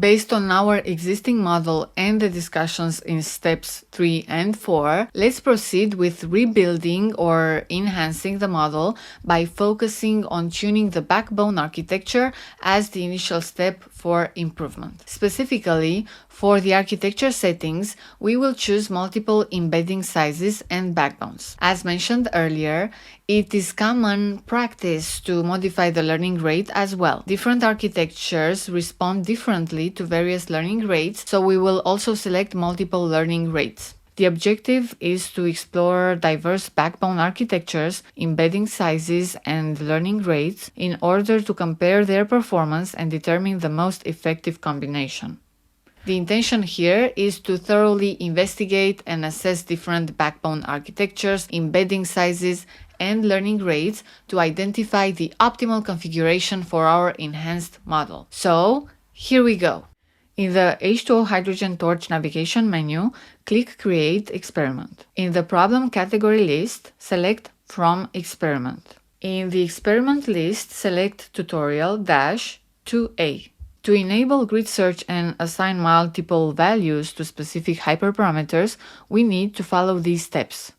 Based on our existing model and the discussions in steps 3 and 4, let's proceed with rebuilding or enhancing the model by focusing on tuning the backbone architecture as the initial step for improvement. Specifically, for the architecture settings, we will choose multiple embedding sizes and backbones. As mentioned earlier, it is common practice to modify the learning rate as well. Different architectures respond differently to various learning rates, so we will also select multiple learning rates. The objective is to explore diverse backbone architectures, embedding sizes, and learning rates in order to compare their performance and determine the most effective combination. The intention here is to thoroughly investigate and assess different backbone architectures, embedding sizes, and learning rates to identify the optimal configuration for our enhanced model. So, here we go. In the H2O Hydrogen Torch navigation menu, click Create Experiment. In the problem category list, select From Experiment. In the experiment list, select Tutorial-2A. To enable grid search and assign multiple values to specific hyperparameters, we need to follow these steps.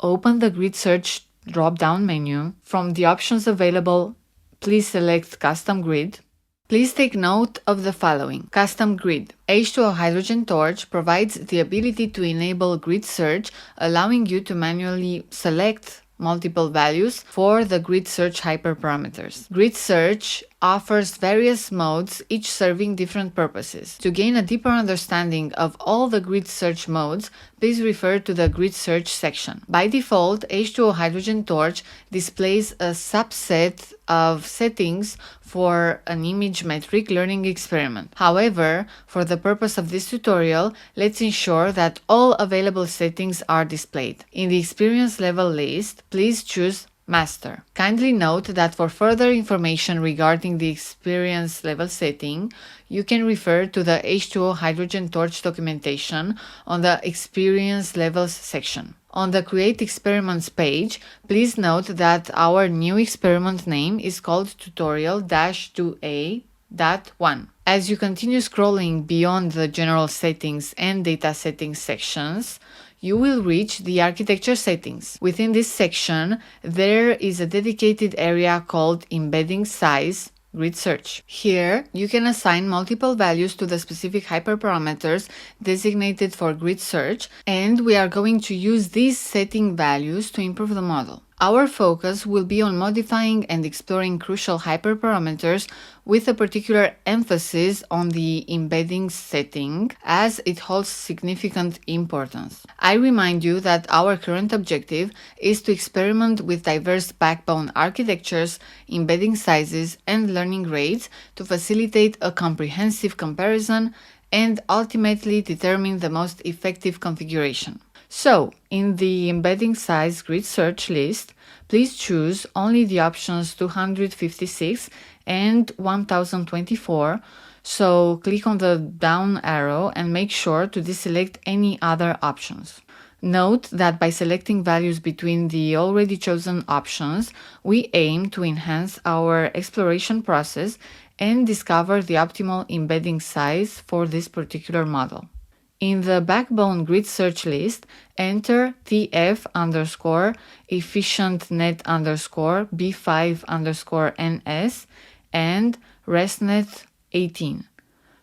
Open the grid search drop-down menu. From the options available, please select Custom Grid. Please take note of the following. Custom Grid. H2O Hydrogen Torch provides the ability to enable grid search, allowing you to manually select multiple values for the grid search hyperparameters. Grid search offers various modes, each serving different purposes. To gain a deeper understanding of all the grid search modes, please refer to the grid search section. By default, H2O Hydrogen Torch displays a subset of settings for an image metric learning experiment. However, for the purpose of this tutorial, let's ensure that all available settings are displayed. In the experience level list, please choose Master. Kindly note that for further information regarding the experience level setting, you can refer to the H2O Hydrogen Torch documentation on the Experience Levels section. On the Create Experiments page, please note that our new experiment name is called Tutorial-2A.1. As you continue scrolling beyond the General Settings and Data Settings sections, you will reach the architecture settings. Within this section, there is a dedicated area called Embedding Size Grid Search. Here, you can assign multiple values to the specific hyperparameters designated for grid search, and we are going to use these setting values to improve the model. Our focus will be on modifying and exploring crucial hyperparameters with a particular emphasis on the embedding setting as it holds significant importance. I remind you that our current objective is to experiment with diverse backbone architectures, embedding sizes, and learning rates to facilitate a comprehensive comparison and ultimately determine the most effective configuration. So, in the embedding size grid search list, please choose only the options 256 and 1024, so click on the down arrow and make sure to deselect any other options. Note that by selecting values between the already chosen options, we aim to enhance our exploration process and discover the optimal embedding size for this particular model. In the backbone grid search list, enter tf_efficientnet_b5_ns and ResNet18.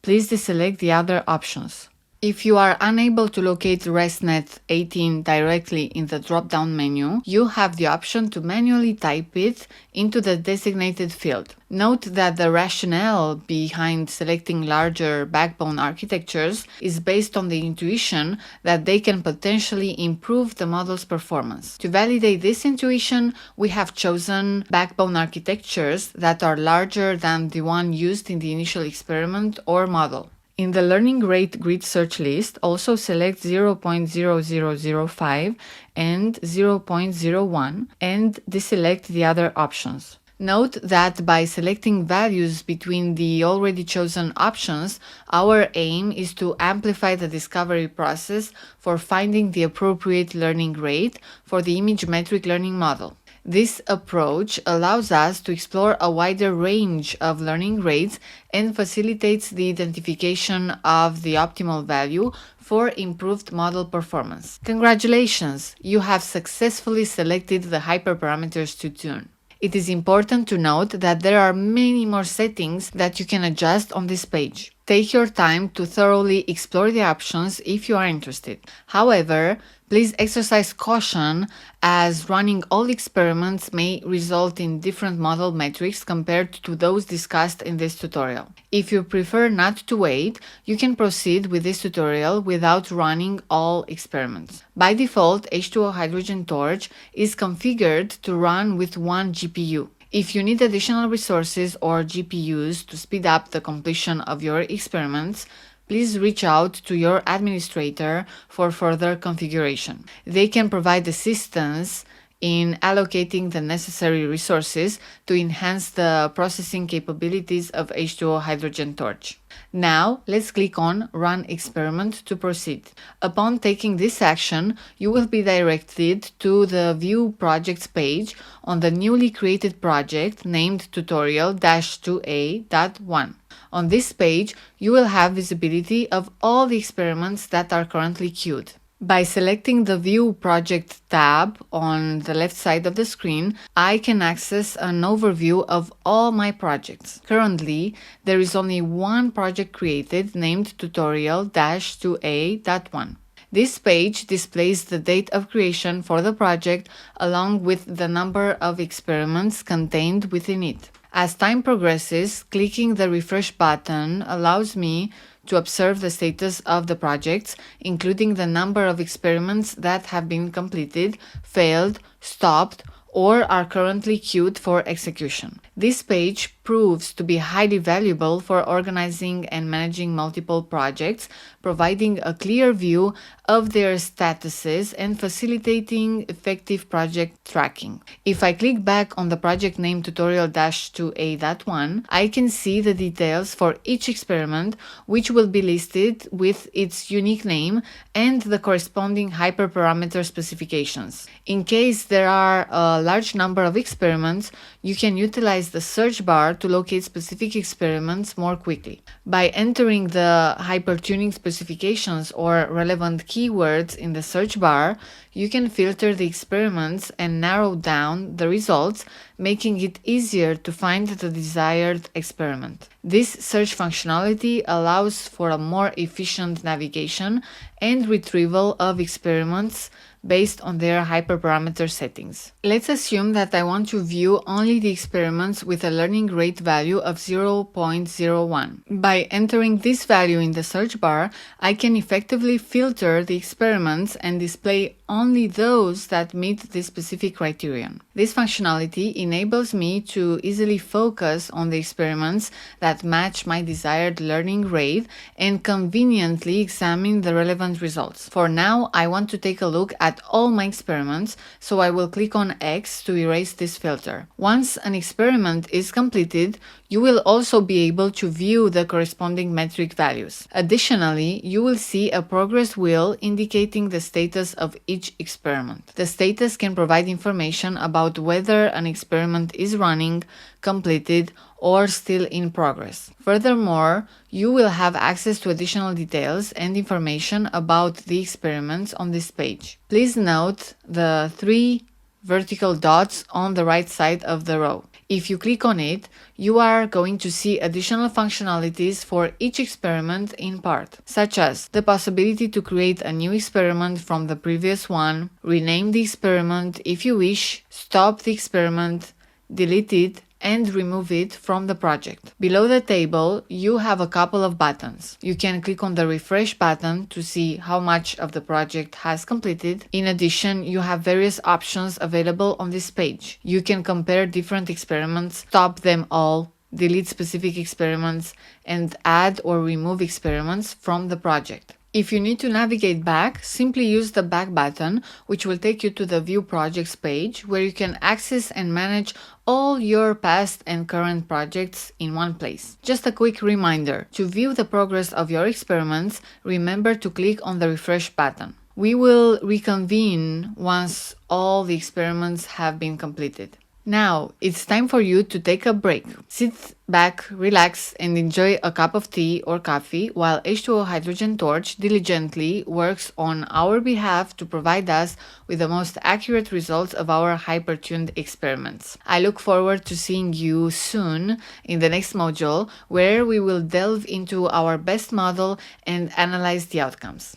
Please deselect the other options. If you are unable to locate ResNet18 directly in the drop-down menu, you have the option to manually type it into the designated field. Note that the rationale behind selecting larger backbone architectures is based on the intuition that they can potentially improve the model's performance. To validate this intuition, we have chosen backbone architectures that are larger than the one used in the initial experiment or model. In the learning rate grid search list, also select 0.0005 and 0.01 and deselect the other options. Note that by selecting values between the already chosen options, our aim is to amplify the discovery process for finding the appropriate learning rate for the image metric learning model. This approach allows us to explore a wider range of learning rates and facilitates the identification of the optimal value for improved model performance. Congratulations! You have successfully selected the hyperparameters to tune. It is important to note that there are many more settings that you can adjust on this page. Take your time to thoroughly explore the options if you are interested. However, please exercise caution as running all experiments may result in different model metrics compared to those discussed in this tutorial. If you prefer not to wait, you can proceed with this tutorial without running all experiments. By default, H2O Hydrogen Torch is configured to run with one GPU. If you need additional resources or GPUs to speed up the completion of your experiments, please reach out to your administrator for further configuration. They can provide assistance in allocating the necessary resources to enhance the processing capabilities of H2O Hydrogen Torch. Now, let's click on Run Experiment to proceed. Upon taking this action, you will be directed to the View Projects page on the newly created project named Tutorial-2A.1. On this page, you will have visibility of all the experiments that are currently queued. By selecting the View Project tab on the left side of the screen, I can access an overview of all my projects. Currently, there is only one project created named Tutorial-2A.1. This page displays the date of creation for the project along with the number of experiments contained within it. As time progresses, clicking the refresh button allows me to observe the status of the projects, including the number of experiments that have been completed, failed, stopped, or are currently queued for execution. This page proves to be highly valuable for organizing and managing multiple projects, providing a clear view of their statuses and facilitating effective project tracking. If I click back on the project name Tutorial-2A.1, I can see the details for each experiment, which will be listed with its unique name and the corresponding hyperparameter specifications. In case there are a large number of experiments, you can utilize the search bar to locate specific experiments more quickly. By entering the hypertuning specifications or relevant keywords in the search bar, you can filter the experiments and narrow down the results, making it easier to find the desired experiment. This search functionality allows for a more efficient navigation and retrieval of experiments based on their hyperparameter settings. Let's assume that I want to view only the experiments with a learning rate value of 0.01. By entering this value in the search bar, I can effectively filter the experiments and display only those that meet this specific criterion. This functionality enables me to easily focus on the experiments that match my desired learning rate and conveniently examine the relevant results. For now, I want to take a look at all my experiments, so I will click on X to erase this filter. Once an experiment is completed, you will also be able to view the corresponding metric values. Additionally, you will see a progress wheel indicating the status of each experiment. The status can provide information about whether an experiment is running, completed, or still in progress. Furthermore, you will have access to additional details and information about the experiments on this page. Please note the 3 vertical dots on the right side of the row. If you click on it, you are going to see additional functionalities for each experiment in part, such as the possibility to create a new experiment from the previous one, rename the experiment if you wish, stop the experiment, delete it, and remove it from the project. Below the table, you have a couple of buttons. You can click on the refresh button to see how much of the project has completed. In addition, you have various options available on this page. You can compare different experiments, stop them all, delete specific experiments, and add or remove experiments from the project. If you need to navigate back, simply use the back button, which will take you to the View Projects page, where you can access and manage all your past and current projects in one place. Just a quick reminder, to view the progress of your experiments, remember to click on the refresh button. We will reconvene once all the experiments have been completed. Now, it's time for you to take a break. Sit back, relax, and enjoy a cup of tea or coffee while H2O Hydrogen Torch diligently works on our behalf to provide us with the most accurate results of our hypertuned experiments. I look forward to seeing you soon in the next module, where we will delve into our best model and analyze the outcomes.